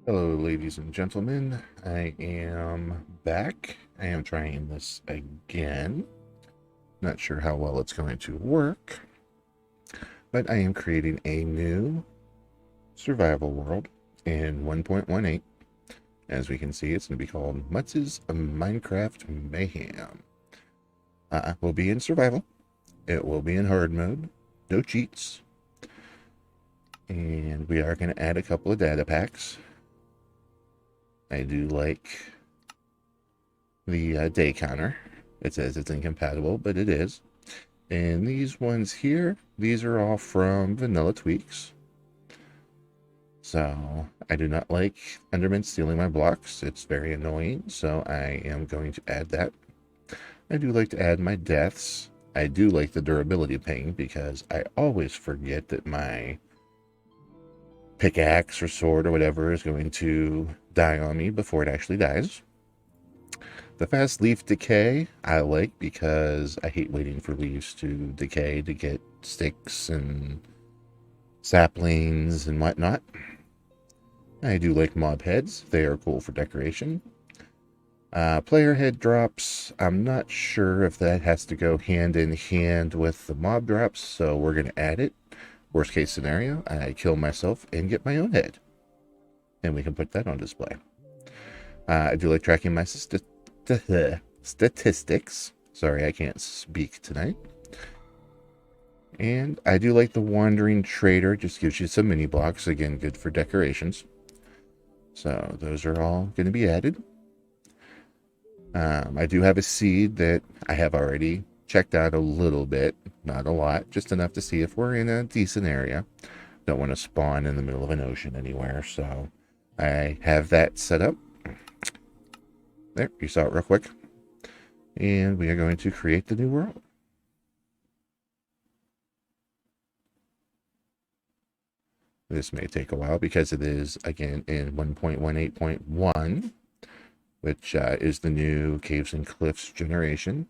Hello, ladies and gentlemen. I am back. I am trying this again. Not sure how well it's going to work, but I am creating a new survival world in 1.18. As we can see, it's going to be called Mutz's Minecraft Mayhem. We'll be in survival. It will be in hard mode. No cheats. And we are going to add a couple of data packs. I do like the day counter. It says it's incompatible, but it is. And these ones here, these are all from Vanilla Tweaks. So I do not like Enderman stealing my blocks. It's very annoying, so I am going to add that. I do like to add my deaths. I do like the durability ping because I always forget that my pickaxe or sword or whatever is going to die on me before it actually dies. The fast leaf decay I like because I hate waiting for leaves to decay to get sticks and saplings and whatnot. I do like mob heads. They are cool for decoration. Player head drops, I'm not sure if that has to go hand in hand with the mob drops, so we're going to add it. Worst case scenario, I kill myself and get my own head. And we can put that on display. I do like tracking my statistics. Sorry, I can't speak tonight. And I do like the Wandering Trader. Just gives you some mini blocks. Again, good for decorations. So those are all going to be added. I do have a seed that I have already checked out a little bit. Not a lot. Just enough to see if we're in a decent area. Don't want to spawn in the middle of an ocean anywhere. So I have that set up. There, you saw it real quick. And we are going to create the new world. This may take a while because it is, again, in 1.18.1, which is the new Caves and Cliffs generation.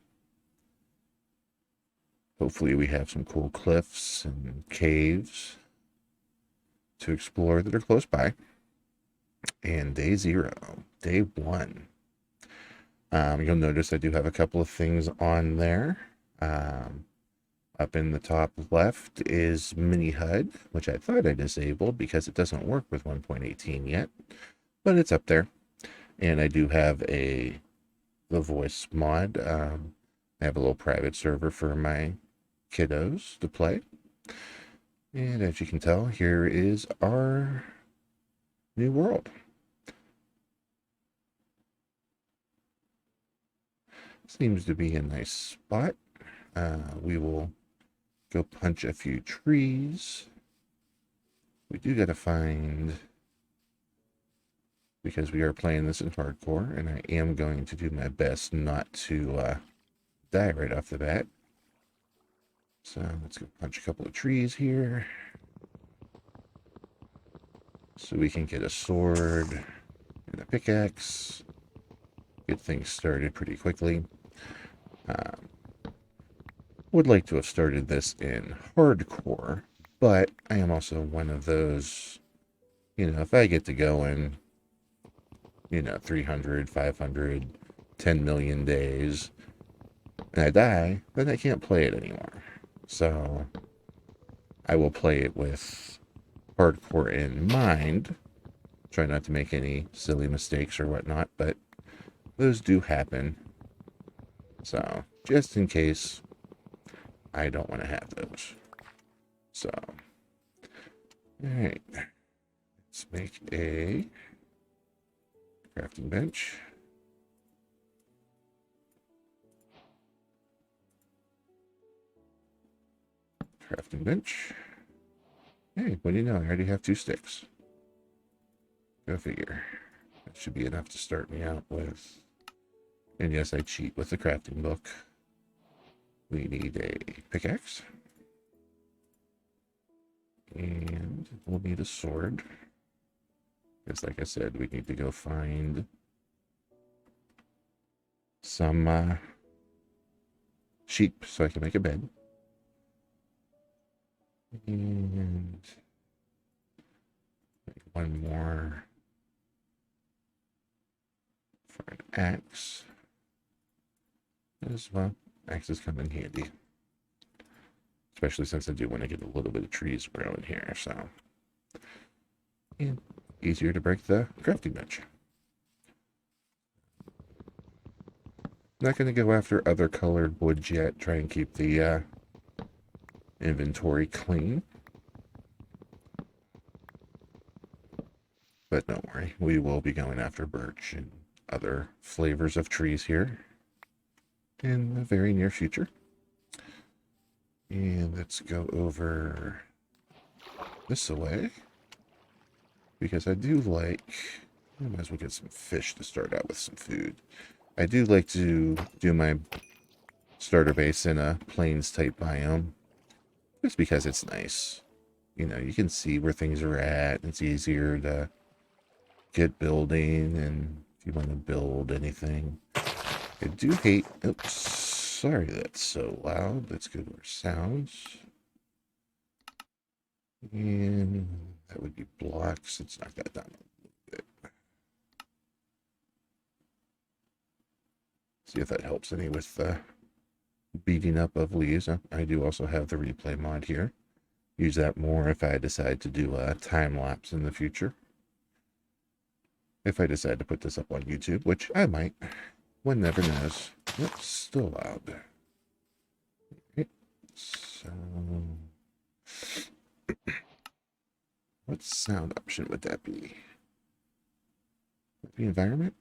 Hopefully we have some cool cliffs and caves to explore that are close by. And day 0, day 1. You'll notice I do have a couple of things on there. Up in the top left is Mini HUD, which I thought I disabled because it doesn't work with 1.18 yet, but it's up there. And I do have the voice mod. I have a little private server for my kiddos to play. And as you can tell, here is our new world. Seems to be a nice spot. We will go punch a few trees. We do got to find, because we are playing this in hardcore, and I am going to do my best not to die right off the bat. So let's go punch a couple of trees here so we can get a sword and a pickaxe. Get things started pretty quickly. Would like to have started this in hardcore, but I am also one of those, if I get to going, 300, 500, 10 million days, and I die, then I can't play it anymore. So I will play it with hardcore in mind. Try not to make any silly mistakes or whatnot, but those do happen. So just in case, I don't want to have those. So, all right, let's make a crafting bench. Crafting bench. Hey, what do you know? I already have 2 sticks. Go figure. That should be enough to start me out with. And yes, I cheat with the crafting book. We need a pickaxe. And we'll need a sword. Because like I said, we need to go find some sheep so I can make a bed. And one more for an axe. As well, axes come in handy. Especially since I do want to get a little bit of trees growing here, so. And easier to break the crafting bench. Not going to go after other colored woods yet. Try and keep the inventory clean. But don't worry, we will be going after birch and other flavors of trees here in the very near future. And let's go over this way. Because I do like, I might as well get some fish to start out with some food. I do like to do my starter base in a plains type biome. Just because it's nice. You know, you can see where things are at. It's easier to get building and if you want to build anything. I do hate, oops, sorry that's so loud. Let's go to our sounds. And that would be blocks. Let's knock that down a little bit. See if that helps any with the beating up of leaves. I do also have the replay mod here. Use that more if I decide to do a time lapse in the future. If I decide to put this up on YouTube, which I might. One never knows. It's still loud. Okay. So, what sound option would that be? The environment?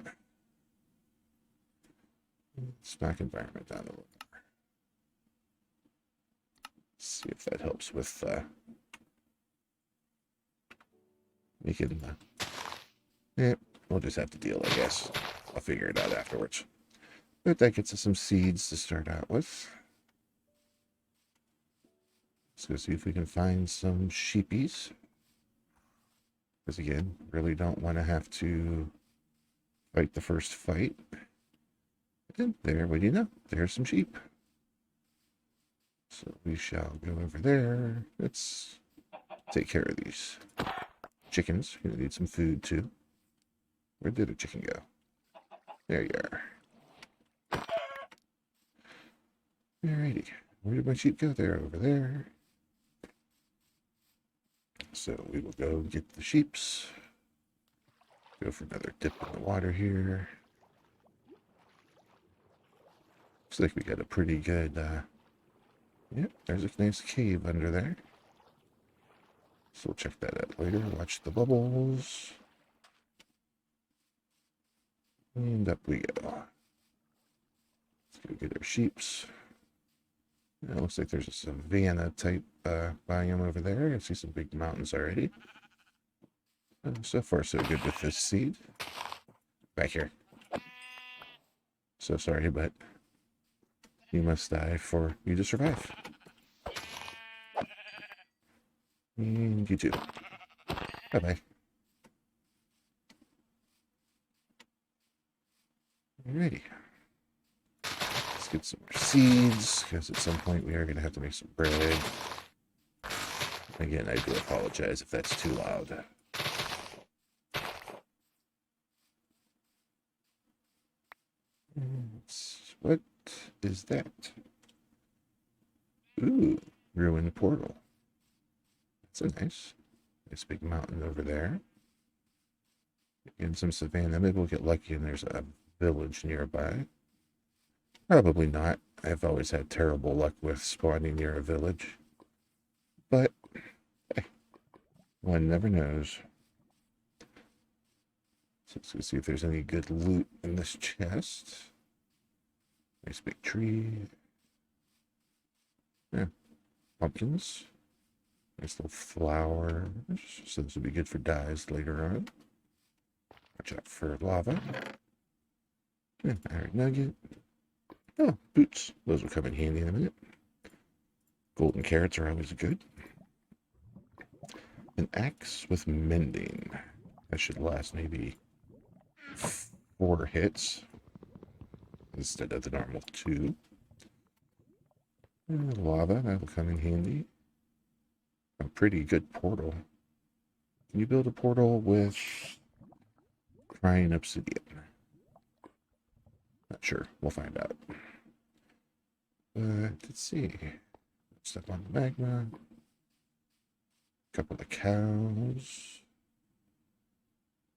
Let's knock environment down a little more. See if that helps with making the... Yeah, we'll just have to deal, I guess. I'll figure it out afterwards. But that gets us some seeds to start out with. Let's go see if we can find some sheepies. Because again, really don't want to have to fight the first fight. And there, what do you know? There's some sheep. So we shall go over there. Let's take care of these chickens. Gonna need some food too. Where did a chicken go? There you are. Alrighty. Where did my sheep go? They're over there. So we will go get the sheeps. Go for another dip in the water here. Looks like we got a pretty good, yep, there's a nice cave under there. So we'll check that out later. Watch the bubbles. And up we go. Let's go get our sheeps. It looks like there's a savanna type biome over there. I see some big mountains already. So far, so good with this seed. Back here. So sorry, but you must die for you to survive. And you too. Bye-bye. Alrighty. Let's get some more seeds, because at some point we are going to have to make some bread. Again, I do apologize if that's too loud. What is that? Ooh, ruined portal. That's a nice big mountain over there. And some savanna. Maybe we'll get lucky and there's a village nearby. Probably not. I've always had terrible luck with spawning near a village. But, hey, one never knows. So let's go see if there's any good loot in this chest. Nice big tree. Yeah, pumpkins. Nice little flower. So this would be good for dyes later on. Watch out for lava. Yeah, iron nugget. Oh, boots. Those will come in handy in a minute. Golden carrots are always good. An axe with mending. That should last maybe 4 hits instead of the normal 2. And lava, that will come in handy. A pretty good portal. Can you build a portal with crying obsidian? Not sure. We'll find out. But let's see. Step on the magma. Couple of cows.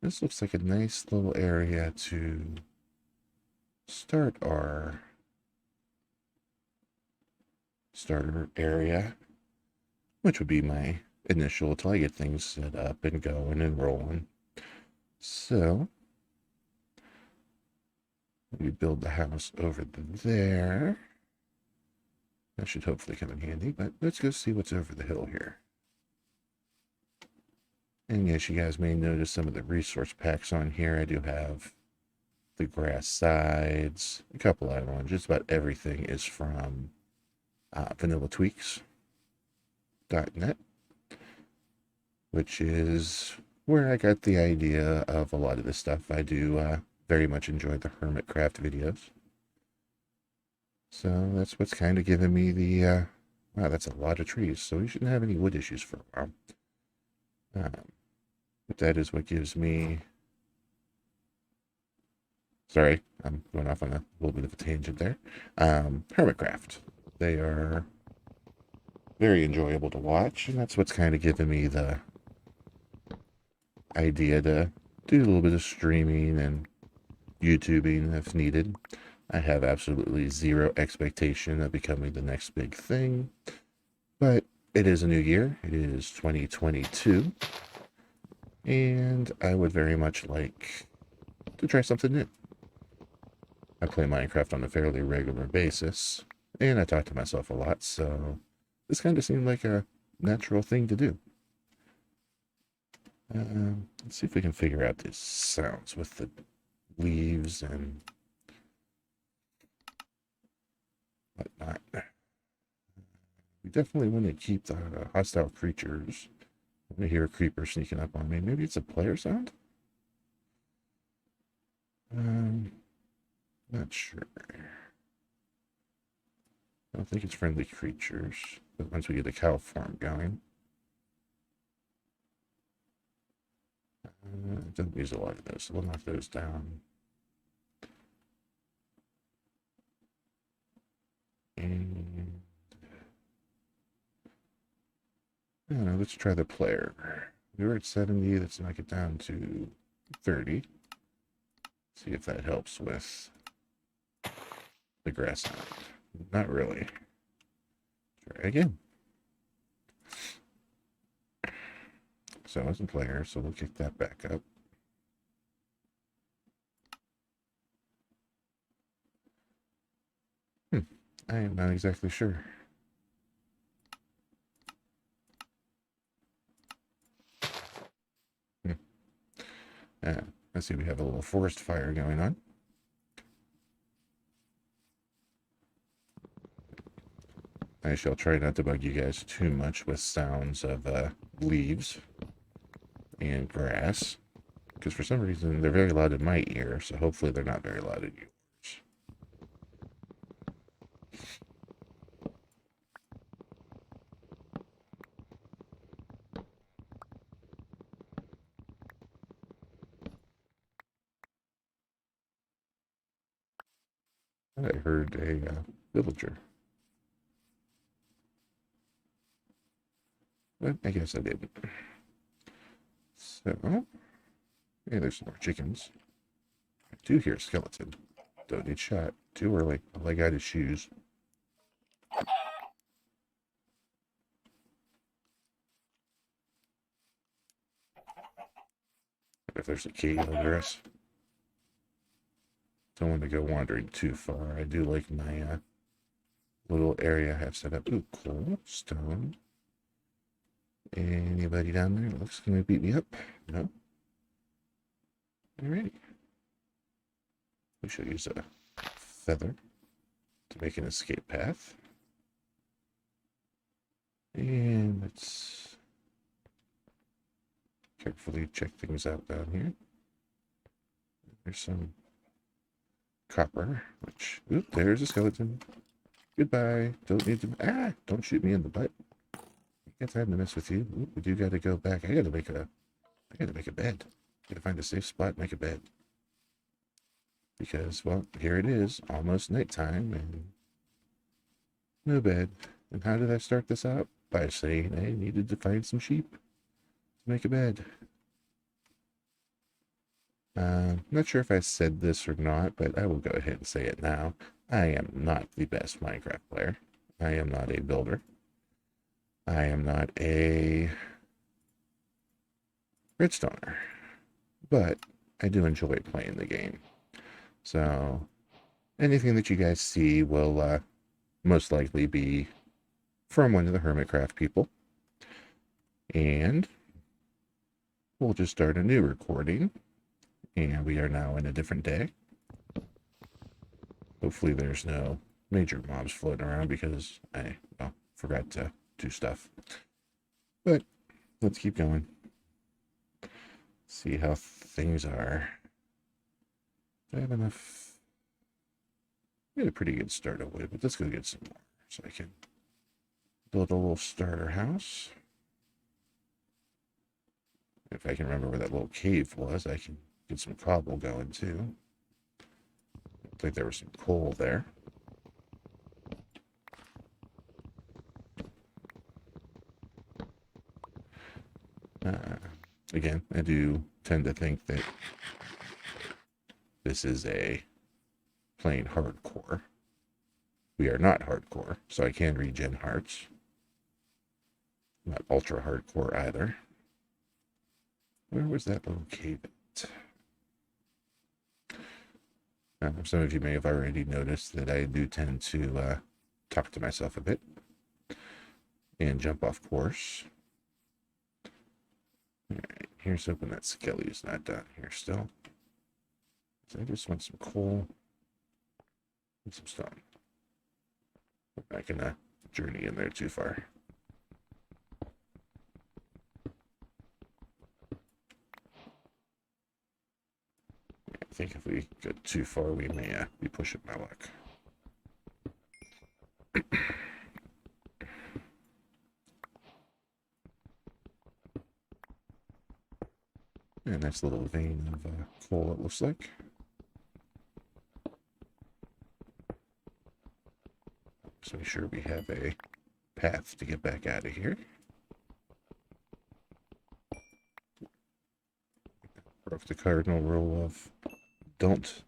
This looks like a nice little area to start our starter area, which would be my initial till I get things set up and going and rolling. So we build the house over there. That should hopefully come in handy, but let's go see what's over the hill here. And yes, you guys may notice some of the resource packs on here. I do have the grass sides, a couple other ones. Just about everything is from vanillatweaks.net, which is where I got the idea of a lot of this stuff. I do very much enjoy the Hermitcraft videos. So that's what's kind of given me the, wow, that's a lot of trees, so we shouldn't have any wood issues for a while. But that is what gives me, sorry, I'm going off on a little bit of a tangent there. Hermitcraft. They are very enjoyable to watch, and that's what's kind of given me the idea to do a little bit of streaming and YouTubing if needed. I have absolutely zero expectation of becoming the next big thing, but it is a new year. It is 2022, and I would very much like to try something new. I play Minecraft on a fairly regular basis, and I talk to myself a lot, so this kind of seemed like a natural thing to do. Let's see if we can figure out these sounds with the leaves and whatnot. We definitely want to keep the hostile creatures. I want to hear a creeper sneaking up on me. Maybe it's a player sound? Not sure. I don't think it's friendly creatures, but once we get the cow farm going. Don't use a lot of those, so we'll knock those down. And I don't know, let's try the player. We were at 70, let's knock it down to 30. See if that helps with the grass sound. Not really. Try again. So as a player, so we'll kick that back up. I am not exactly sure. I see we have a little forest fire going on. I shall try not to bug you guys too much with sounds of leaves and grass, because for some reason they're very loud in my ear, so hopefully they're not very loud in yours. I heard a villager. But I guess I didn't. So, hey, there's some more chickens. I do hear a skeleton. Don't need shot. Too early. All I got is shoes. If there's a key under us. Don't want to go wandering too far. I do like my little area I have set up. Ooh, coal, stone. Anybody down there that looks going to beat me up? No? Alrighty. We should use a feather to make an escape path. And let's carefully check things out down here. There's some copper, which, oop, there's a skeleton. Goodbye. Don't need to, don't shoot me in the butt. I got time to mess with you. Oop, we do got to go back. I gotta make a bed. Gotta find a safe spot, make a bed. Because, well, here it is, almost nighttime, and no bed. And how did I start this out? By saying I needed to find some sheep to make a bed. Not sure if I said this or not, but I will go ahead and say it now. I am not the best Minecraft player. I am not a builder. I am not a redstoner. But I do enjoy playing the game. So anything that you guys see will most likely be from one of the Hermitcraft people. And we'll just start a new recording. And we are now in a different day. Hopefully there's no major mobs floating around because I forgot to do stuff. But let's keep going. See how things are. Do I have enough? I had a pretty good start of wood, but let's go get some more so I can build a little starter house. If I can remember where that little cave was, I can get some cobble going too. Looks like there was some coal there. Again, I do tend to think that this is a plain hardcore. We are not hardcore, so I can regen hearts. Not ultra hardcore either. Where was that little cave at? Some of you may have already noticed that I do tend to talk to myself a bit and jump off course. Alright, here's hoping that Skelly's not down here still. So I just want some coal and some stone. I'm not gonna journey in there too far. I think if we go too far, we may be pushing my luck. A nice little vein of coal, it looks like. So make sure we have a path to get back out of here. Broke the cardinal rule of don't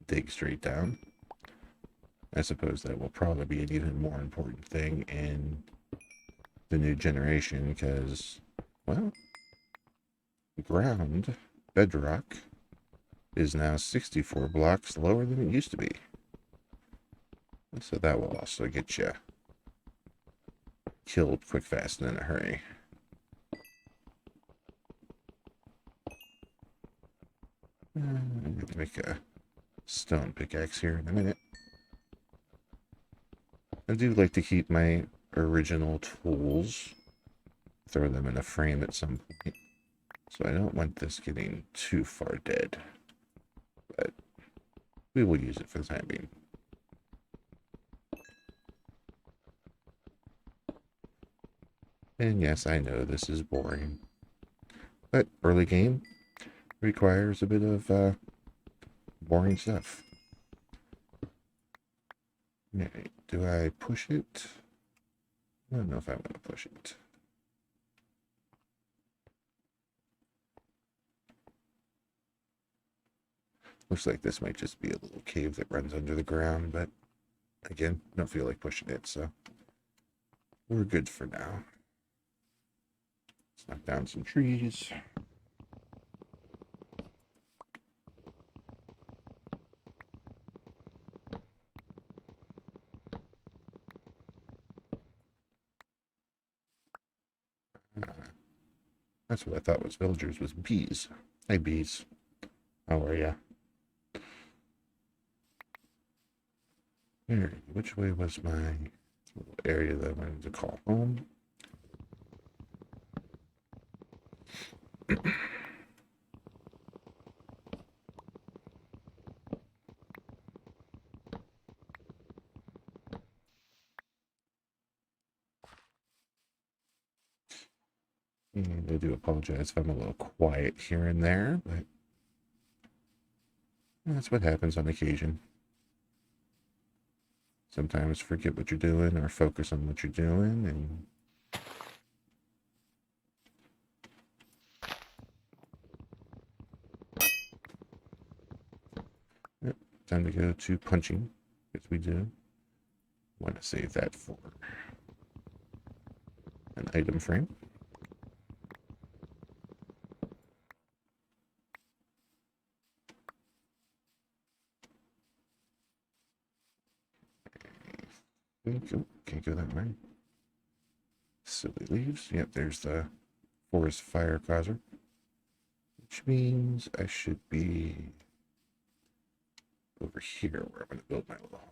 dig straight down. I suppose that will probably be an even more important thing in the new generation because, well, ground, bedrock, is now 64 blocks lower than it used to be. So that will also get you killed quick, fast, and in a hurry. I'm going to make a stone pickaxe here in a minute. I do like to keep my original tools, throw them in a frame at some point. So I don't want this getting too far dead. But we will use it for the time being. And yes, I know this is boring. But early game requires a bit of boring stuff. Alright, do I push it? I don't know if I want to push it. Looks like this might just be a little cave that runs under the ground, but again, don't feel like pushing it, so we're good for now. Let's knock down some trees. That's what I thought was villagers, was bees. Hey, bees. How are ya? Alright, which way was my little area that I wanted to call home? And I do apologize if I'm a little quiet here and there, but That's what happens on occasion. Sometimes forget what you're doing or focus on what you're doing, and yep, time to go to punching, because we do want to save that for an item frame. Can't go that way. Silly leaves. Yep, there's the forest fire causer, which means I should be over here where I'm going to build my little home.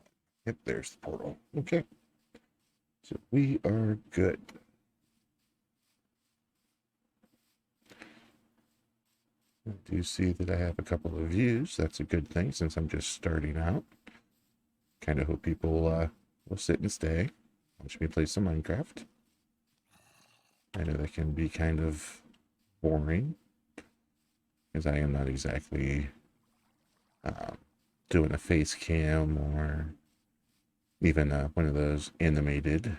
Yep, there's the portal. Okay, so we are good. I do see that I have a couple of views. That's a good thing since I'm just starting out. Kind of hope people will sit and stay. Watch me play some Minecraft. I know that can be kind of boring, because I am not exactly doing a face cam or even one of those animated. I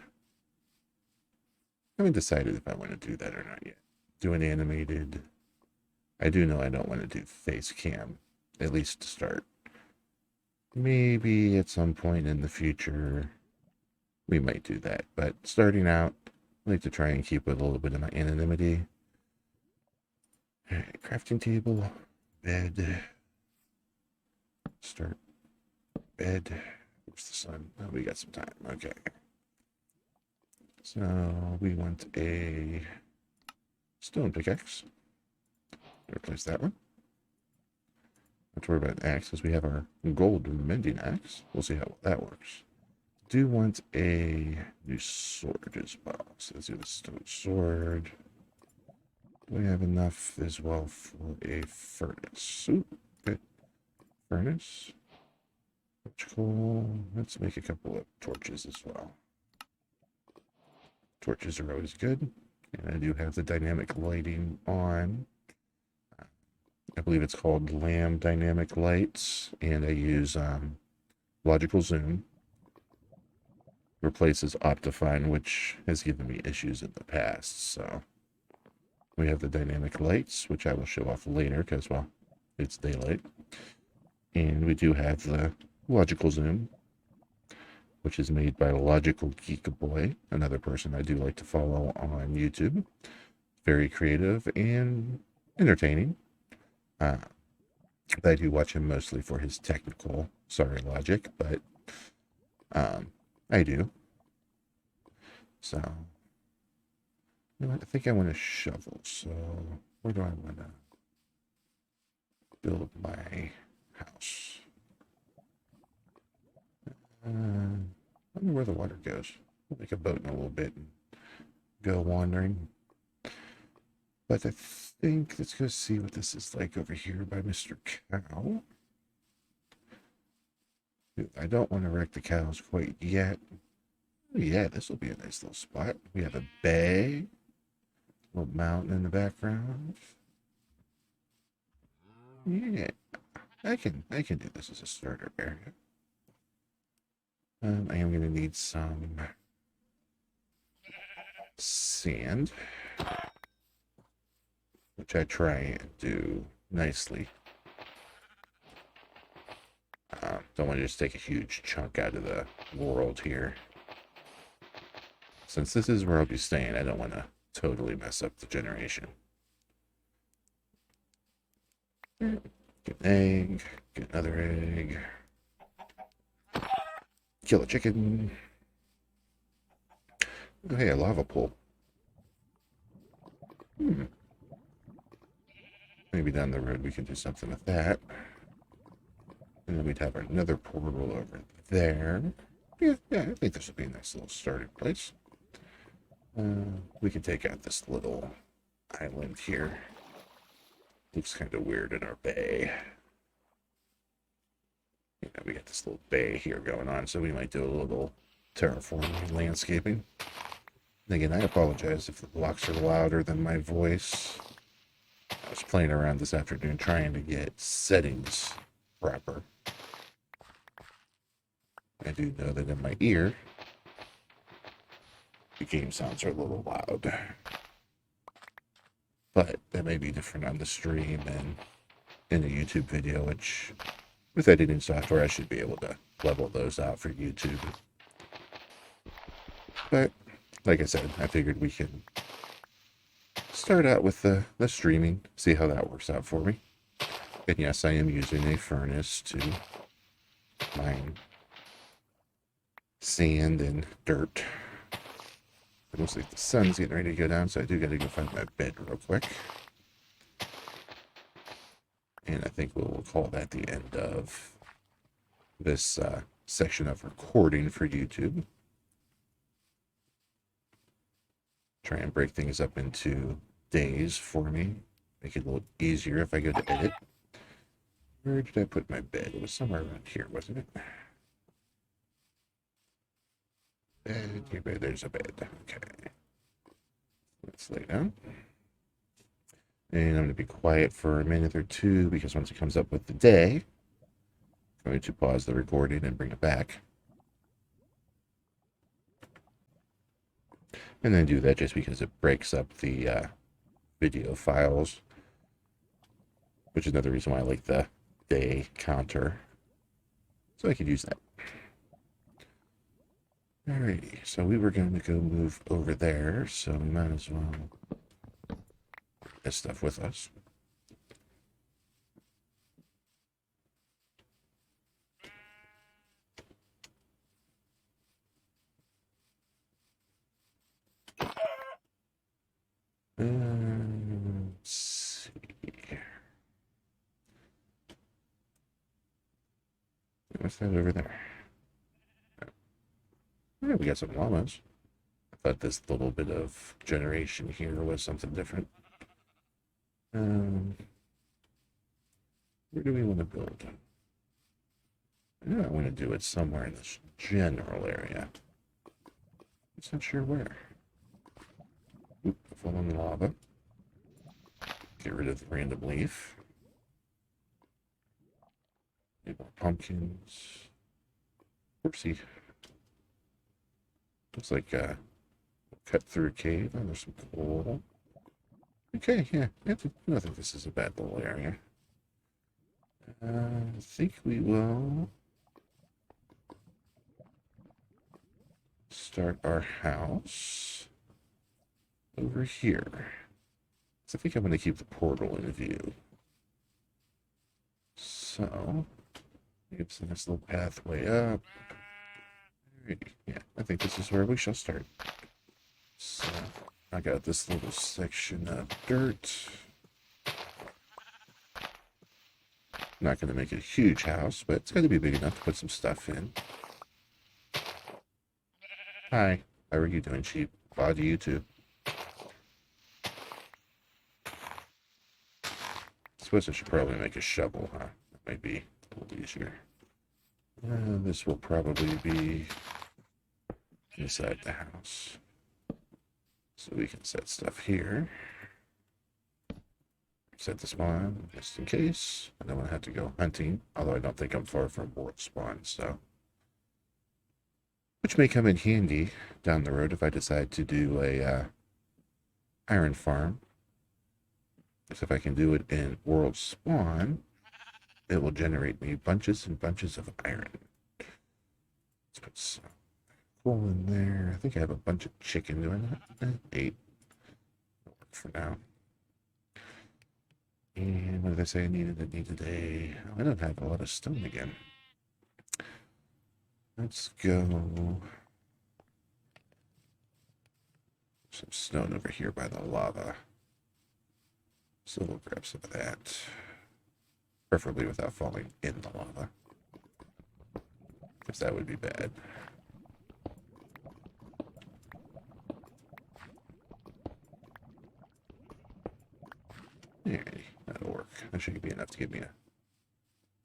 haven't decided if I want to do that or not yet. Do an animated. I do know I don't want to do face cam, at least to start. Maybe at some point in the future we might do that, but starting out, I like to try and keep with a little bit of my anonymity. All right, crafting table, bed, start bed. Where's the sun? Oh, we got some time. Okay. So we want a stone pickaxe. Replace that one. Not to worry about axe, because we have our gold mending axe. We'll see how that works. Do want a new sword as well. So let's do the stone sword. Do we have enough as well for a furnace? Ooh, good. Furnace. Cool. Let's make a couple of torches as well. Torches are always good. And I do have the dynamic lighting on. I believe it's called Lamb Dynamic Lights, and I use logical zoom. Replaces Optifine, which has given me issues in the past. So we have the dynamic lights, which I will show off later because, well, it's daylight. And we do have the logical zoom, which is made by Logical Geek Boy, another person I do like to follow on YouTube. Very creative and entertaining. I do watch him mostly for his technical, logic, but I do. So, you know, I think I want a shovel. So, where do I want to build my house? I wonder where the water goes. I'll make a boat in a little bit and go wandering. But I think let's go see what this is like over here by Mr. Cow. I don't want to wreck the cows quite yet. Oh, yeah, this will be a nice little spot. We have a bay, a little mountain in the background. Yeah, I can do this as a starter area. I am going to need some sand, which I try and do nicely. Don't want to just take a huge chunk out of the world here. Since this is where I'll be staying, I don't want to totally mess up the generation. Get an egg, get another egg. Kill a chicken. Oh, hey, a lava pool. Maybe down the road we can do something with that. And then we'd have another portal over there. Yeah, I think this would be a nice little starting place. We can take out this little island here. Looks kind of weird in our bay. You know, we got this little bay here going on, so we might do a little terraforming landscaping. And again, I apologize if the blocks are louder than my voice. I was playing around this afternoon trying to get settings proper. I do know that in my ear, the game sounds are a little loud. But that may be different on the stream and in a YouTube video, which with editing software, I should be able to level those out for YouTube. But like I said, I figured we can start out with the streaming, see how that works out for me. And yes, I am using a furnace to mine sand and dirt. It looks like the sun's getting ready to go down, so I do got to go find my bed real quick. And I think we'll call that the end of this section of recording for YouTube. Try and break things up into days for me. Make it a little easier if I go to edit. Where did I put my bed? It was somewhere around here, wasn't it? Bed, there's a bed. Okay. Let's lay down. And I'm going to be quiet for a minute or two because once it comes up with the day, I'm going to pause the recording and bring it back. And then do that just because it breaks up the video files, which is another reason why I like the day counter. So I could use that. Alrighty, so we were going to go move over there, so we might as well this stuff with us. Let's see. What's that over there? Oh, we got some llamas. I thought this little bit of generation here was something different. Where do we want to build? I know I want to do it somewhere in this general area. I'm not sure where. Oop, fallen lava. Get rid of the random leaf. Need more pumpkins. Whoopsie. Looks like cut through a cave. Oh, there's some coal. Okay, yeah. I don't think this is a bad little area. I think we will start our house over here. So I think I'm going to keep the portal in view. So, it's a nice little pathway up. Yeah, I think this is where we shall start. So, I got this little section of dirt. Not going to make it a huge house, but it's going to be big enough to put some stuff in. Hi, how are you doing, sheep? Bye to you too. Suppose I should probably make a shovel, huh? That might be a little easier. This will probably be inside the house. So we can set stuff here. Set this one just in case. I don't want to have to go hunting, although I don't think I'm far from world spawn, so. Which may come in handy down the road if I decide to do a iron farm. Because if I can do it in world spawn, it will generate me bunches and bunches of iron. Let's put some coal in there. I think I have a bunch of chicken doing that. 8. For now. And what did I say I needed? I needed a... Oh, I don't have a lot of stone again. Let's go... Some stone over here by the lava. So we'll grab some of that. Preferably without falling in the lava. Because that would be bad. Alrighty, that'll work. That should be enough to give me a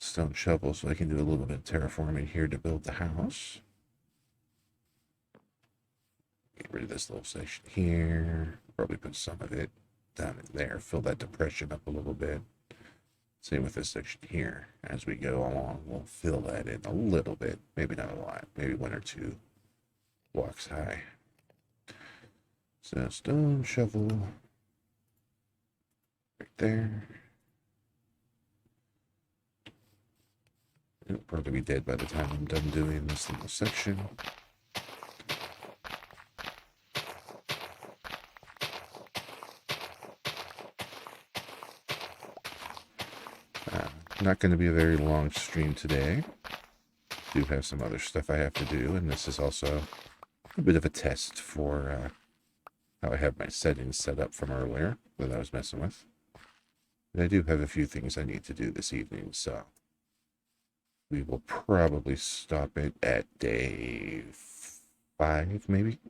stone shovel so I can do a little bit of terraforming here to build the house. Get rid of this little section here. Probably put some of it down in there. Fill that depression up a little bit. Same with this section here. As we go along, we'll fill that in a little bit. Maybe not a lot. Maybe 1 or 2 blocks high. So stone shovel right there. It'll probably be dead by the time I'm done doing this little section. Not going to be a very long stream today. Do have some other stuff I have to do, and this is also a bit of a test for how I have my settings set up from earlier that I was messing with. But I do have a few things I need to do this evening, so we will probably stop it at day 5, maybe.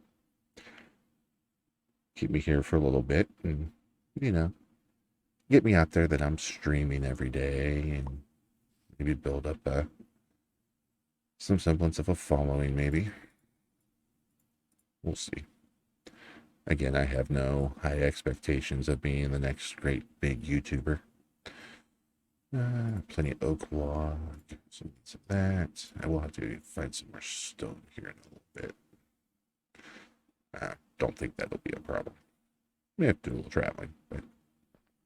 Keep me here for a little bit, and, you know, get me out there that I'm streaming every day, and maybe build up some semblance of a following, maybe. We'll see. Again, I have no high expectations of being the next great big YouTuber. Plenty of oak log, some of that. I will have to find some more stone here in a little bit. Don't think that'll be a problem. We have to do a little traveling, but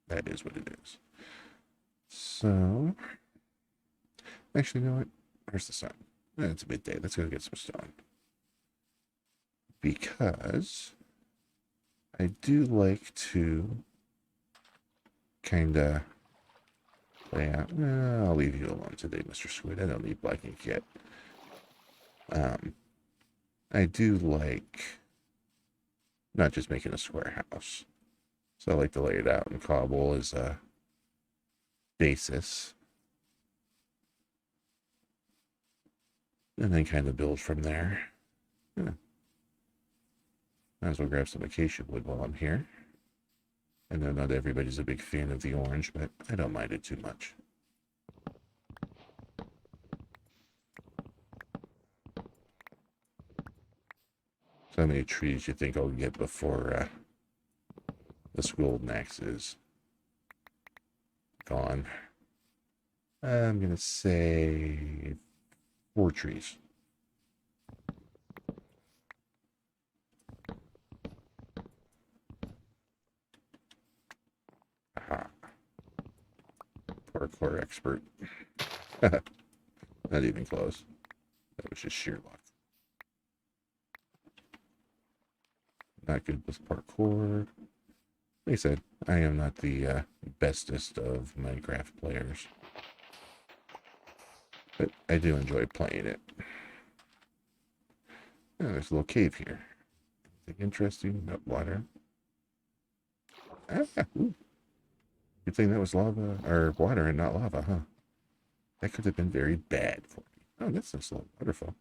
that is what it is. So, actually, you know what? Where's the sun? It's midday. Let's go get some stone. Because I do like to kind of lay out. I'll leave you alone today, Mr. Squid. I don't need black ink yet. I do like not just making a square house. So I like to lay it out in cobble as a basis. And then kind of build from there. Yeah. Might as well grab some acacia wood while I'm here. I know not everybody's a big fan of the orange, but I don't mind it too much. So how many trees you think I'll get before this golden axe is gone? I'm going to say 4 trees. Aha. Parkour expert. Not even close. That was just sheer luck. Not good with parkour. Like I said, I am not the bestest of Minecraft players. But I do enjoy playing it. Oh, there's a little cave here. Anything interesting? No water. Ooh. Good thing that was lava, or water and not lava, huh? That could have been very bad for me. Oh, that's a nice little waterfall.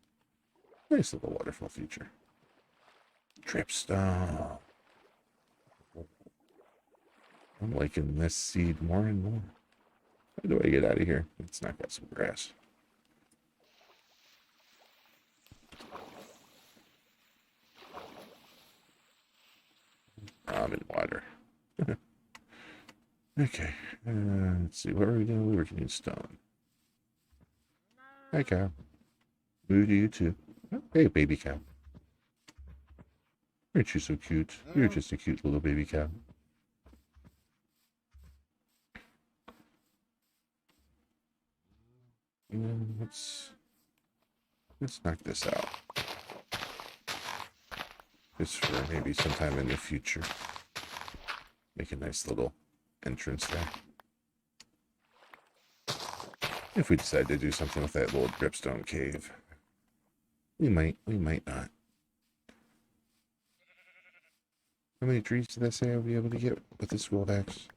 Nice little waterfall feature. Dripstone. I'm liking this seed more and more. How do I get out of here? It's not got some grass. I'm in water. Okay. Let's see. What are we doing? We were getting stone. Hi, cow. Moo to you too. Oh, hey, baby cow. Aren't you so cute? You're just a cute little baby cow. Let's knock this out. Just for maybe sometime in the future. Make a nice little entrance there. If we decide to do something with that little dripstone cave. We might not. How many trees did I say I'll be able to get with this gold axe?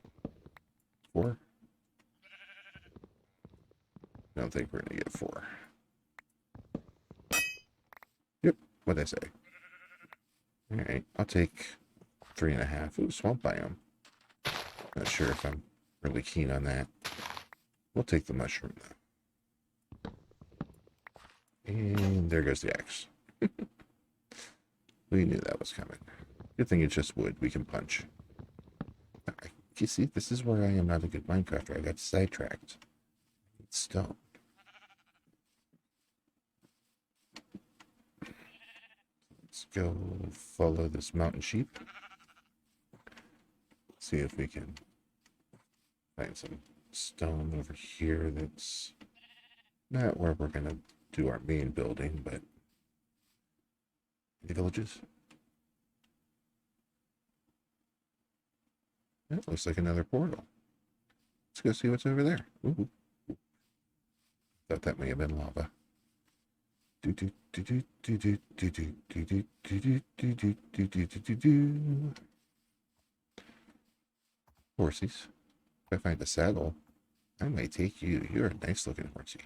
4? I don't think we're going to get 4. Yep, what'd I say? Alright, I'll take 3.5. Ooh, swamp biome. Not sure if I'm really keen on that. We'll take the mushroom, though. And there goes the axe. We knew that was coming. Good thing it's just wood we can punch. You see, this is where I am not a good Minecrafter. I got sidetracked. It's stone. Let's go follow this mountain sheep. See if we can find some stone over here that's not where we're going to do our main building, but any villages? That looks like another portal. Let's go see what's over there. Ooh. Thought that may have been lava. Horsies. If I find a saddle, I might take you. You're a nice looking horsey.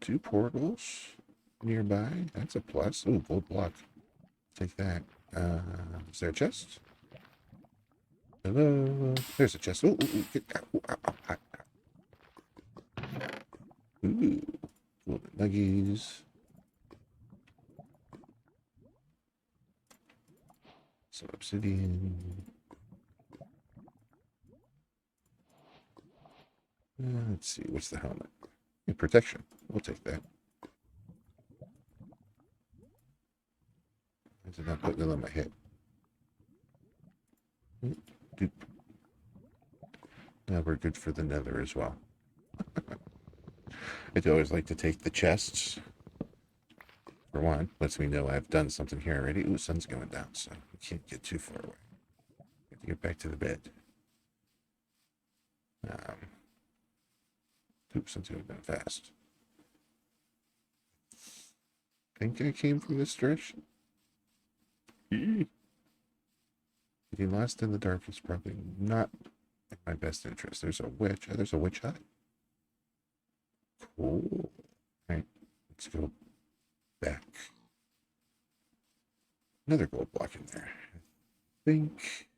2 portals nearby. That's a plus. Oh, gold block. Take that. Is there a chest? Hello? There's a chest. Ooh, get out. Ooh, golden nuggies. Some obsidian. Let's see. What's the helmet? Protection. We'll take that. I did not put it on my head. Dude. Now we're good for the nether as well. I do always like to take the chests. For one, lets me know I've done something here already. Ooh, sun's going down, so we can't get too far away. Have to get back to the bed. Oops, I'm doing that fast. Think I came from this direction? Getting lost in the dark is probably not in my best interest. There's a witch. Oh, there's a witch hut. Cool. Alright, let's go back. Another gold block in there. I think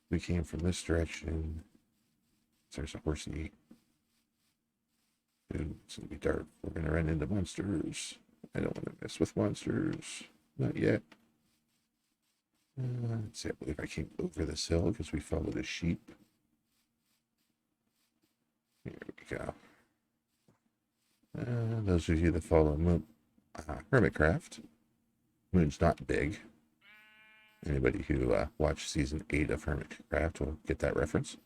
we came from this direction. There's a horsey. Dude, it's gonna be dark. We're gonna run into monsters. I don't want to mess with monsters. Not yet. Let's see, I believe I came over this hill because we followed a sheep. Here we go. Those of you that follow Hermitcraft, Moon's not big. Anybody who watched season 8 of Hermitcraft will get that reference.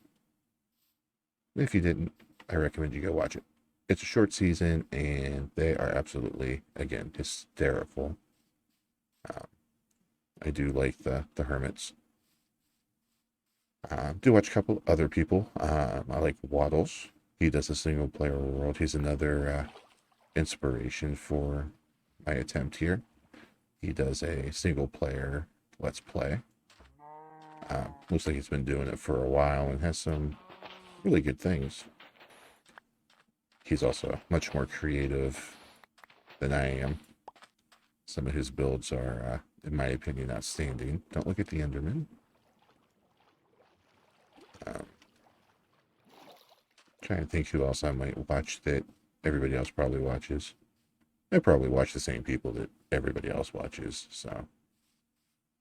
If you didn't, I recommend you go watch it. It's a short season, and they are absolutely, again, hysterical. I do like the hermits. Do watch a couple other people. I like Waddles. He does a single player world. He's another inspiration for my attempt here. He does a single player let's play. Looks like he's been doing it for a while and has some really good things. He's also much more creative than I am. Some of his builds are, in my opinion, outstanding. Don't look at the Enderman. Trying to think who else I might watch that everybody else probably watches. I probably watch the same people that everybody else watches, so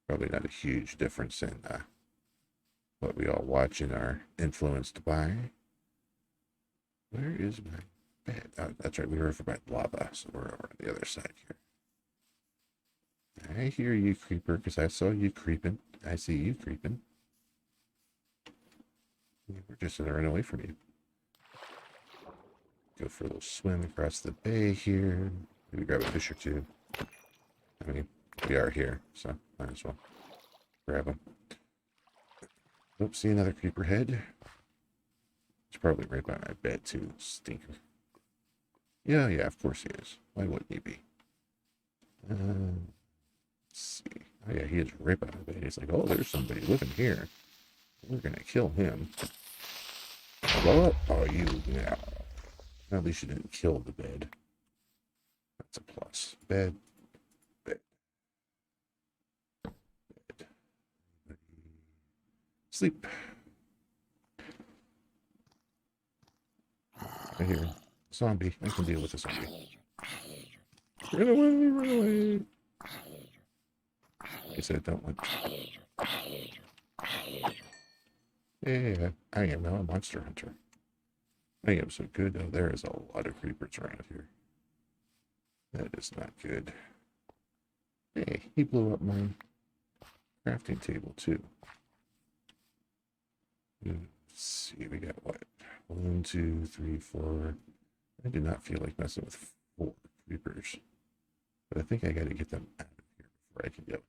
probably not a huge difference in what we all watch and are influenced by. Where is my bed? Oh, that's right, we were over by lava, so we're over on the other side here. I hear you, creeper, because I saw you creeping. I see you creeping. We're just going to run away from you. Go for a little swim across the bay here. Maybe grab a fish or two. I mean, we are here, so might as well grab them. Oops, see another creeper head. It's probably right by my bed, too. Stinker. Yeah, of course he is. Why wouldn't he be? Let's see. Oh, yeah, he is right by my bed. He's like, oh, there's somebody living here. We're going to kill him. What are you now? At least you didn't kill the bed. That's a plus. Bed. Sleep. I hear zombie. I can deal with a zombie. Run away, run away. I said I don't want. Yeah, I am now a monster hunter. I am so good. Oh, there is a lot of creepers around here. That is not good. Hey, he blew up my crafting table too. Let's see, we got what? 1, 2, 3, 4. I do not feel like messing with 4 creepers. But I think I got to get them out of here before I can go any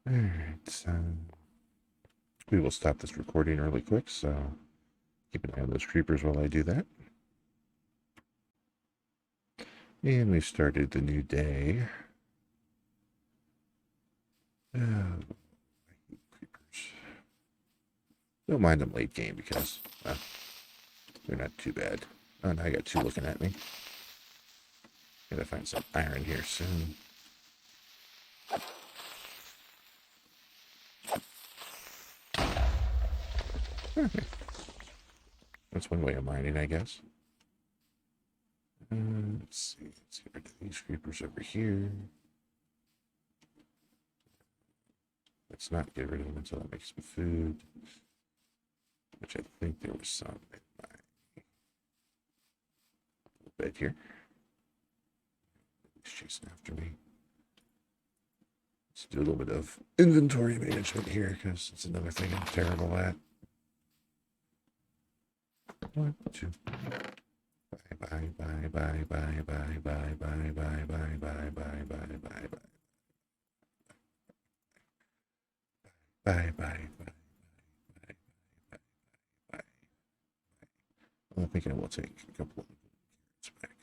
further. So, alright, we will stop this recording really quick, so keep an eye on those creepers while I do that. And we started the new day. Oh, I hate creepers. Don't mind them late game because they're not too bad. Oh, now I got 2 looking at me. Gotta find some iron here soon. Okay. That's one way of mining, I guess. Let's see. Let's get rid of these creepers over here. Let's not get rid of them until I make some food. Which I think there was some in my bed here. He's chasing after me. Let's do a little bit of inventory management here because it's another thing I'm terrible at. 1, 2. Bye, bye, bye, bye, bye, bye, bye, bye, bye, bye, bye, bye, bye, bye, bye. Bye, bye, bye, bye, bye, bye, bye. I think I will take a couple of carrots back.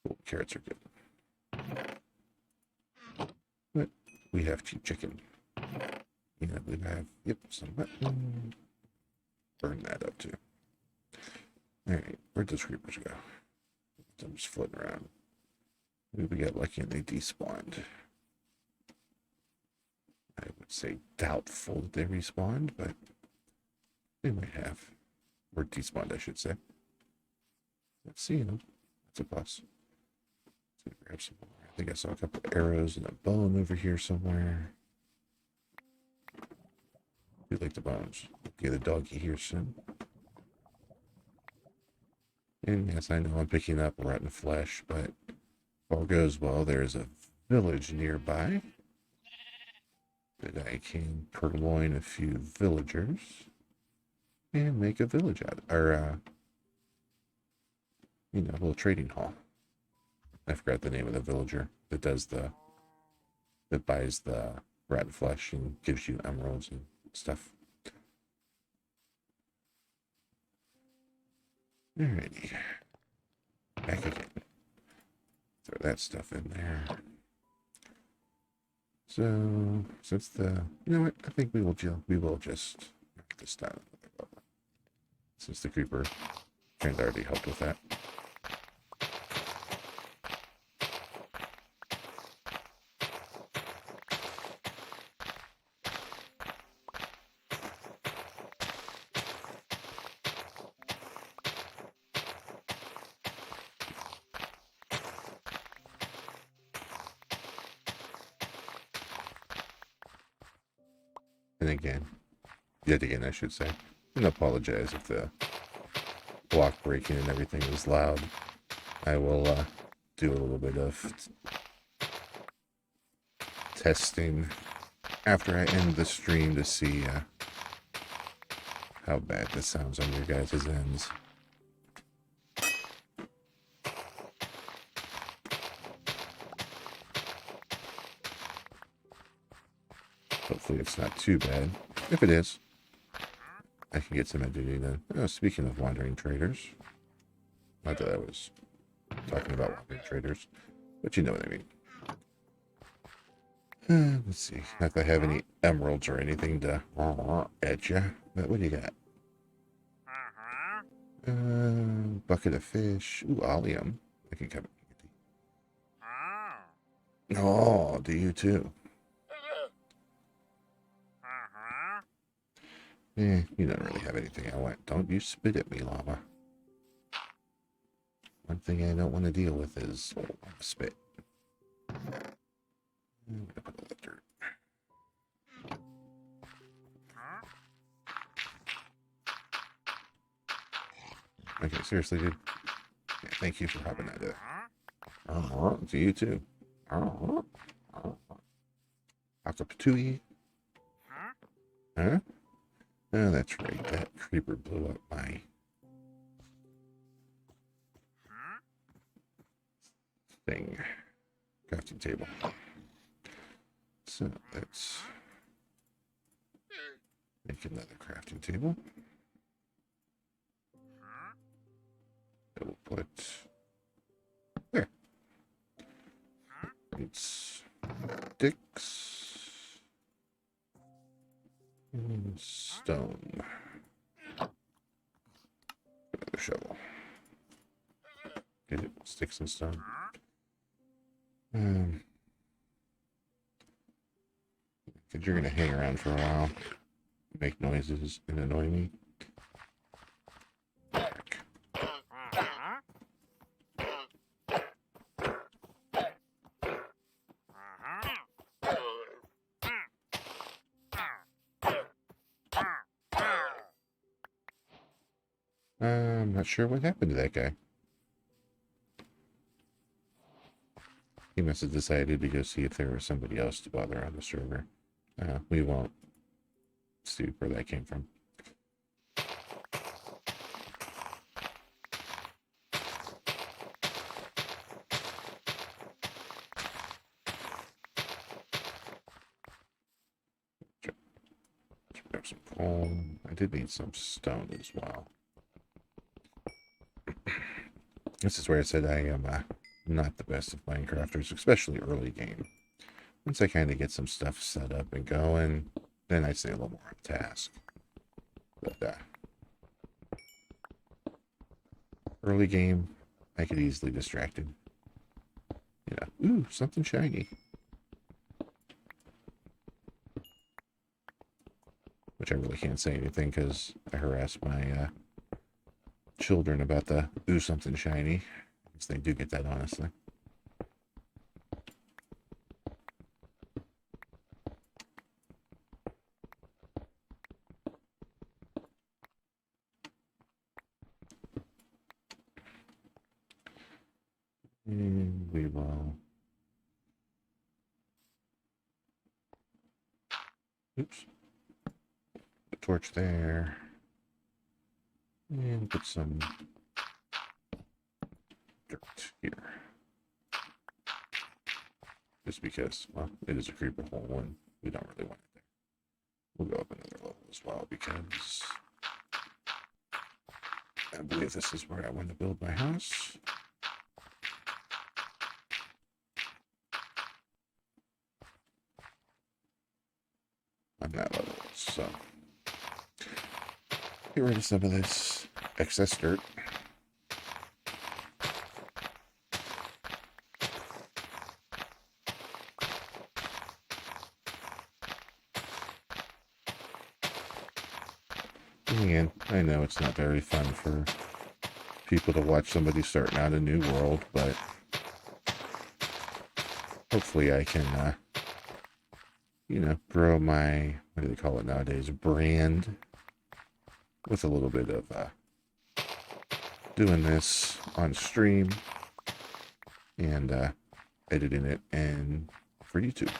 Oh, carrots are good. But we have cheap chicken. Yeah, we have, yep, some mutton. Burn that up too. Alright, where'd those creepers go? I'm just floating around. Maybe we got lucky and they despawned. I would say doubtful that they respawned, but they might have. Or despawned, I should say. Let's see, you know. That's a plus. Let's grab some more. I think I saw a couple of arrows and a bone over here somewhere. I do like the bones. Get the doggy here soon. And yes, I know I'm picking up rotten flesh, but if all goes well, there is a village nearby that I can purloin a few villagers and make a village out of, or you know, a little trading hall. I forgot the name of the villager that does that buys the rotten flesh and gives you emeralds and stuff. Alrighty. Back again. Throw that stuff in there. So, since you know what, I think we will just knock this down. Since the creeper kind of already helped with that. And again, yet again, I should say, and apologize if the block breaking and everything is loud. I will do a little bit of testing after I end the stream to see how bad this sounds on your guys' ends. Hopefully it's not too bad. If it is, I can get some editing done. Oh, speaking of wandering traders, not that I was talking about wandering traders, but you know what I mean. Let's see. Not that I have any emeralds or anything to at you, but what do you got? Bucket of fish. Ooh, allium. I can come. Oh, do you too? You don't really have anything I want. Don't you spit at me, lava. One thing I don't want to deal with is spit. I'm gonna put all the dirt. Okay, seriously, dude. Yeah, thank you for hopping out of there. To you too. Acapatui. Huh? Oh, that's right. That creeper blew up my thing. Crafting table. So let's make another crafting table. That we'll put there. It's sticks and stone. Another shovel. Get it? Sticks and stone. Because you're gonna hang around for a while, make noises, and annoy me. I'm not sure what happened to that guy. He must have decided to go see if there was somebody else to bother on the server. We won't see where that came from. Grab some coal. I did need some stone as well. This is where I said I am not the best of Minecrafters, especially early game. Once I kind of get some stuff set up and going, then I stay a little more on task. But early game, I get easily distracted. You know, ooh, something shiny. Which I really can't say anything because I harass my children about the ooh, something shiny. Because they do get that, honestly. And we will. Oops. The torch there. And put some dirt here. Just because, well, it is a creeper hole and we don't really want it there. We'll go up another level as well because I believe this is where I want to build my house. On that level, so get rid of some of this excess dirt. And I know it's not very fun for people to watch somebody starting out a new world, but hopefully I can, you know, grow my, what do they call it nowadays, brand, with a little bit of doing this on stream and editing it and for YouTube.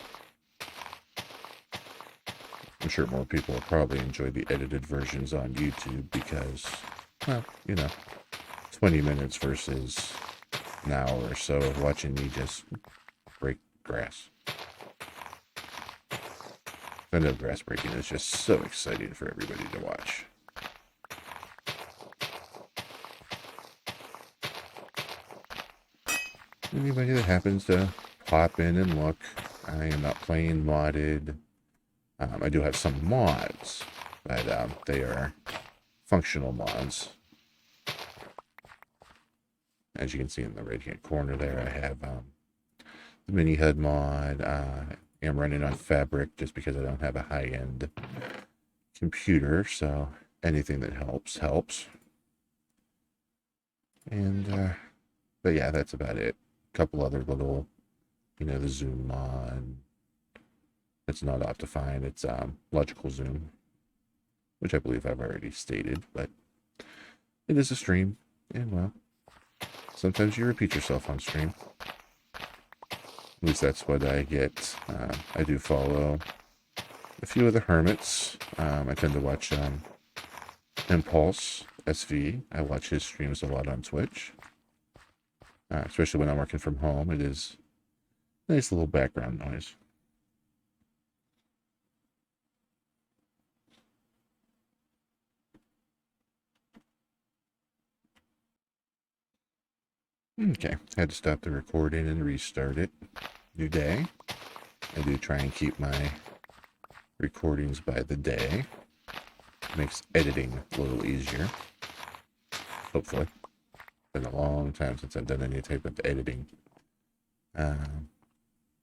I'm sure more people will probably enjoy the edited versions on YouTube because, well, you know, 20 minutes versus an hour or so of watching me just break grass. I know grass breaking is just so exciting for everybody to watch. Anybody that happens to pop in and look, I am not playing modded. I do have some mods, but they are functional mods. As you can see in the right-hand corner there, I have the mini HUD mod. I am running on Fabric just because I don't have a high-end computer, so anything that helps. And but yeah, that's about it. A couple other little, the zoom on. It's not Optifine, it's logical zoom, which I believe I've already stated, but it is a stream, and well, sometimes you repeat yourself on stream. At least that's what I get. I do follow a few of the hermits. I tend to watch Impulse SV. I watch his streams a lot on Twitch, especially when I'm working from home. It is a nice little background noise. Okay, had to stop the recording and restart it. New day. I do try and keep my recordings by the day. Makes editing a little easier. Hopefully. Been a long time since I've done any type of editing.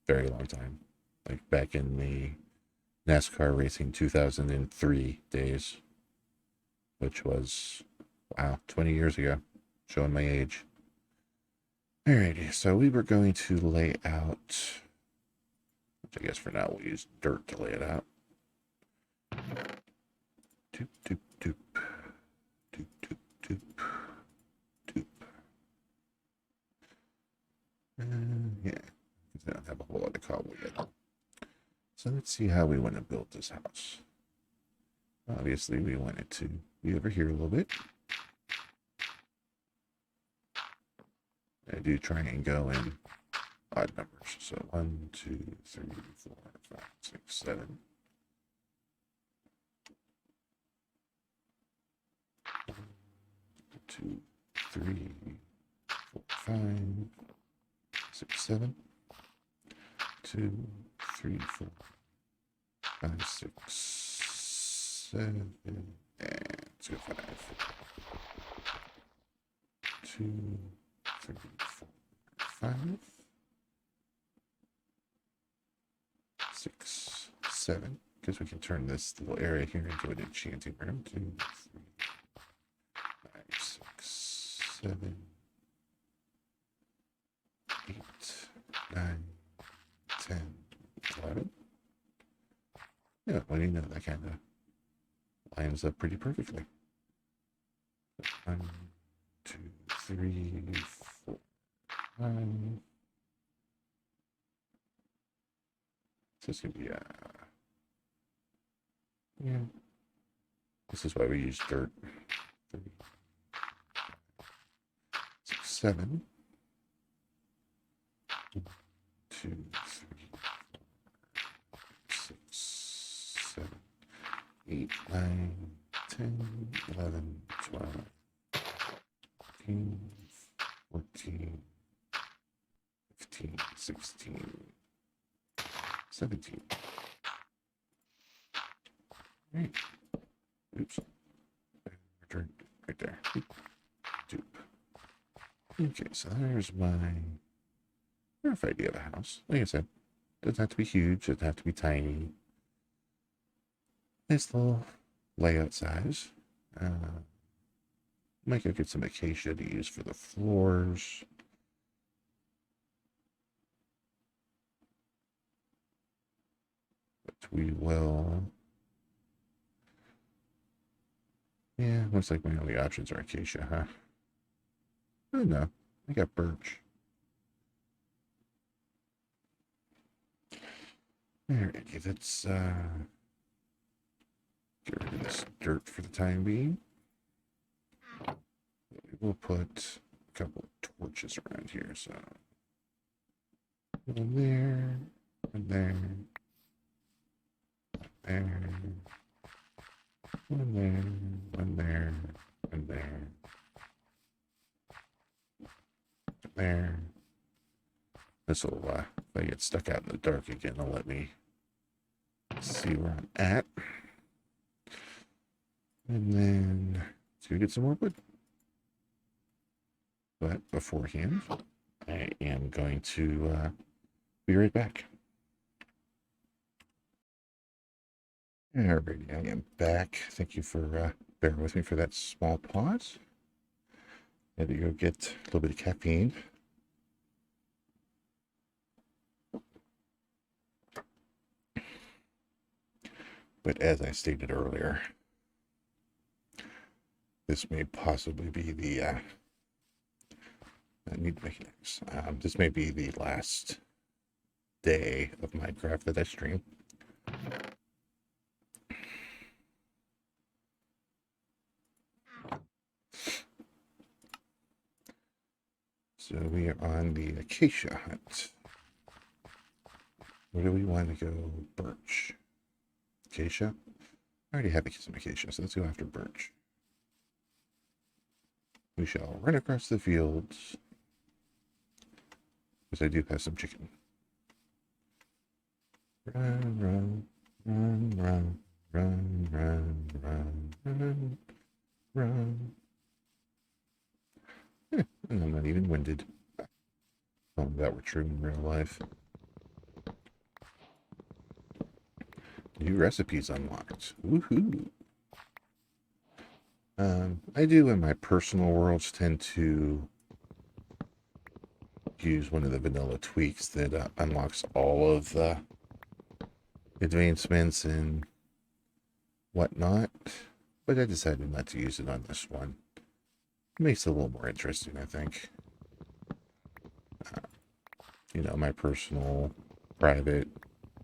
Very long time. Like back in the NASCAR racing 2003 days. Which was, wow, 20 years ago. Showing my age. Alrighty, so we were going to lay out, which I guess for now we'll use dirt to lay it out. Doop, doop, doop. Doop, doop, doop. Doop. Yeah, because I don't have a whole lot of cobble yet. So let's see how we want to build this house. Obviously, we want it to be over here a little bit. I do try and go in odd numbers. So 1, 2, 3, 4, 5, 6, 7. 2, 3, 4, 5, 6, 7. 2, 3, 4, 5, 6, 7, and 2, 5. 2, 3, 4, 5, 6, 7. Because we can turn this little area here into an enchanting room. 2, 3, 5, 6, 7, 8, 9, 10, 11. Yeah, well, that kind of lines up pretty perfectly. 1, 2, 3, 4, 5. So it's going to be, yeah. This is why we use dirt. 3, 6, 7. 1, 2, 3, 4, 6, 7, 8, 9, 10, 11, 12, 13, 14, 15, 16, 17. Right. Oops. Return right there. Doop. Okay, so there's my rough idea of a house. Like I said, doesn't have to be huge, doesn't have to be tiny. Nice little layout size. Might go get some acacia to use for the floors. But we will. Yeah, looks like my only options are acacia, huh? Oh no, I got birch. Alrighty, let's get rid of this dirt for the time being. We'll put a couple of torches around here, so one there, one there, there, one there, one there, one there, there. This will, if I get stuck out in the dark again, it'll let me see where I'm at. And then let's go get some more wood. But beforehand, I am going to be right back. Alrighty, I am back. Thank you for bearing with me for that small pause. Had to go get a little bit of caffeine. But as I stated earlier, this may possibly be the I need to make it nice. This may be the last day of Minecraft that I stream. So we are on the acacia hunt. Where do we want to go? Birch. Acacia? I already have some acacia, so let's go after birch. We shall run across the fields. Because I do have some chicken. Run, run, run, run, run, run, run, run, run. And I'm not even winded. Oh, that were true in real life. New recipes unlocked. Woohoo! I do in my personal worlds tend to use one of the vanilla tweaks that unlocks all of the advancements and whatnot, but I decided not to use it on this one. It makes it a little more interesting, I think. You know, my personal, private,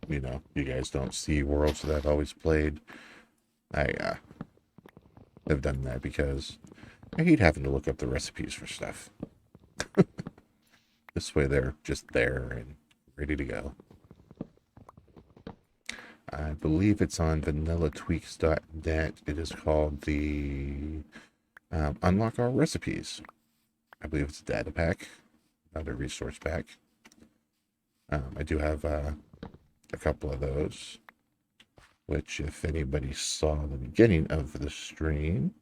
you know, you guys don't see worlds that I've always played. I have done that because I hate having to look up the recipes for stuff. This way they're just there and ready to go. I believe it's on vanillatweaks.net. It is called the Unlock All Recipes. I believe it's a data pack, not a resource pack. I do have a couple of those, which if anybody saw the beginning of the stream,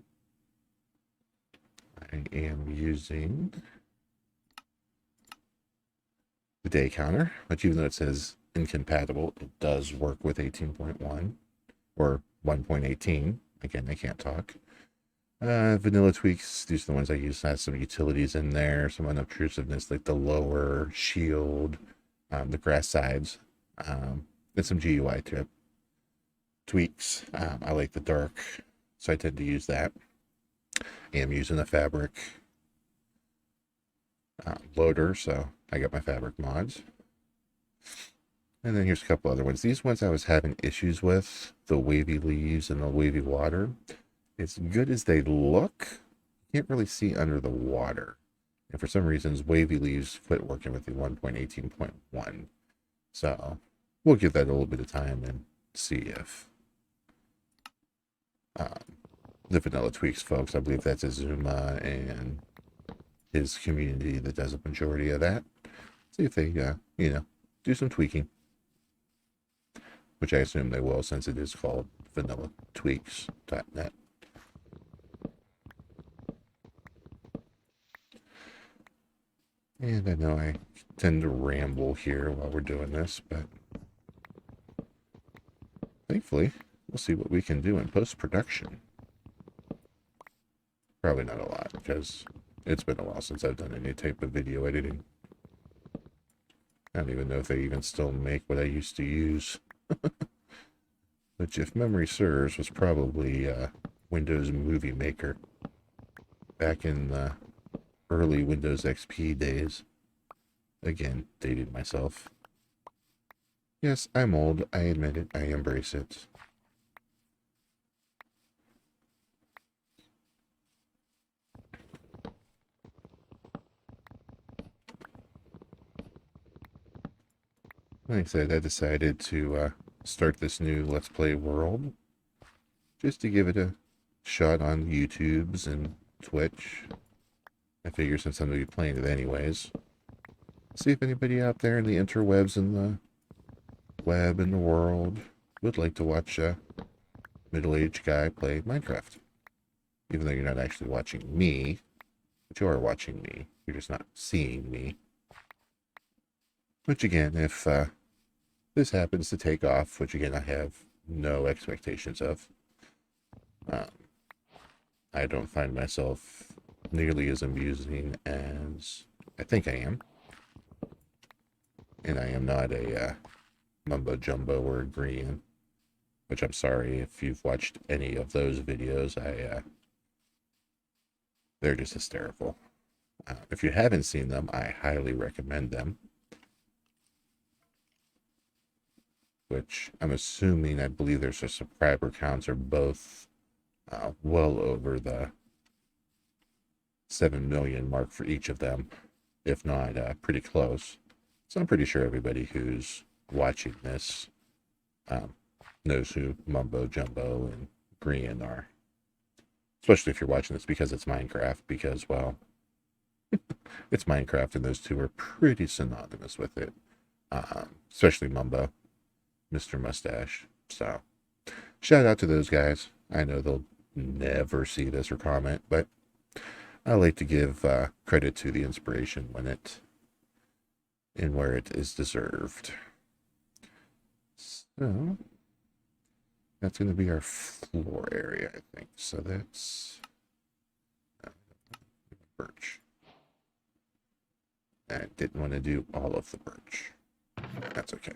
I am using the day counter, which even though it says incompatible, it does work with 18.1 or 1.18. Again, I can't talk. Vanilla tweaks, these are the ones I use. Has some utilities in there, some unobtrusiveness, like the lower shield, the grass sides, and some GUI tweaks. I like the dark, so I tend to use that. I am using a fabric loader, so I got my fabric mods. And then here's a couple other ones. These ones I was having issues with, the wavy leaves and the wavy water. As good as they look, you can't really see under the water. And for some reasons, wavy leaves quit working with the 1.18.1. So we'll give that a little bit of time and see if the vanilla tweaks folks, I believe that's Azuma and his community that does a majority of that. See if they, you know, do some tweaking. Which I assume they will, since it is called vanillatweaks.net. And I know I tend to ramble here while we're doing this, but thankfully, we'll see what we can do in post-production. Probably not a lot, because it's been a while since I've done any type of video editing. I don't even know if they even still make what I used to use. Which, if memory serves, was probably Windows Movie Maker back in the early Windows XP days. Again, dated myself. Yes, I'm old. I admit it. I embrace it. Like I said, I decided to start this new Let's Play world just to give it a shot on YouTubes and Twitch. I figure since I'm going to be playing it anyways, see if anybody out there in the interwebs and the web and the world would like to watch a middle-aged guy play Minecraft. Even though you're not actually watching me, but you are watching me. You're just not seeing me. Which again, if this happens to take off, which again I have no expectations of. Um, I don't find myself nearly as amusing as I think I am. And I am not a mumbo jumbo or green, which I'm sorry if you've watched any of those videos. They're just hysterical. If you haven't seen them, I highly recommend them. Which I'm assuming, I believe their subscriber counts are both well over the 7 million mark for each of them, if not pretty close. So I'm pretty sure everybody who's watching this knows who Mumbo Jumbo and Green are. Especially if you're watching this because it's Minecraft, because, well, it's Minecraft and those two are pretty synonymous with it. Especially Mumbo, Mr. Mustache. So, shout out to those guys. I know they'll never see this or comment, but I like to give credit to the inspiration when it and where it is deserved. So that's going to be our floor area, I think. So that's birch. I didn't want to do all of the birch. That's okay.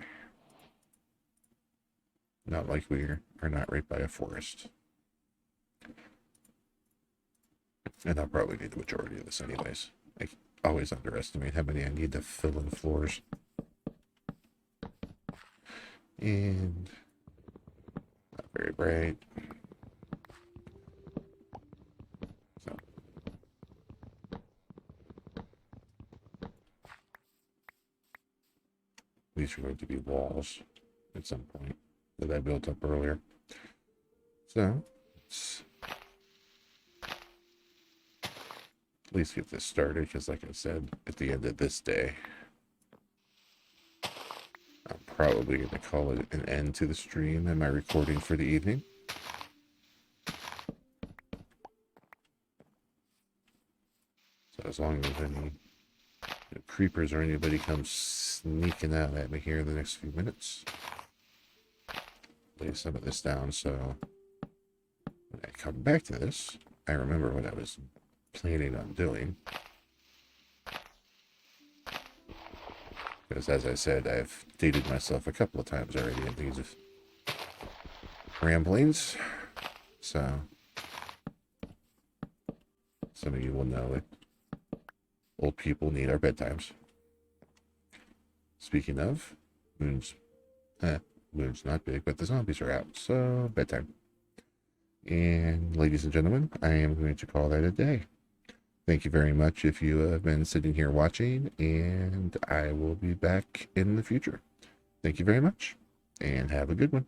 Not like we are not right by a forest. And I'll probably need the majority of this anyways. I always underestimate how many I need to fill in floors. And not very bright. So these are going to be walls at some point that I built up earlier. So let's at least get this started, because like I said, at the end of this day, I'm probably going to call it an end to the stream and my recording for the evening. So as long as any creepers or anybody comes sneaking out at me here in the next few minutes, lay some of this down so when I come back to this, I remember what I was planning on doing. Because as I said, I've dated myself a couple of times already in these ramblings. So some of you will know it. Old people need our bedtimes. Speaking of, moon's not big, but the zombies are out, so bedtime. And ladies and gentlemen, I am going to call that a day. Thank you very much if you have been sitting here watching, and I will be back in the future. Thank you very much, and have a good one.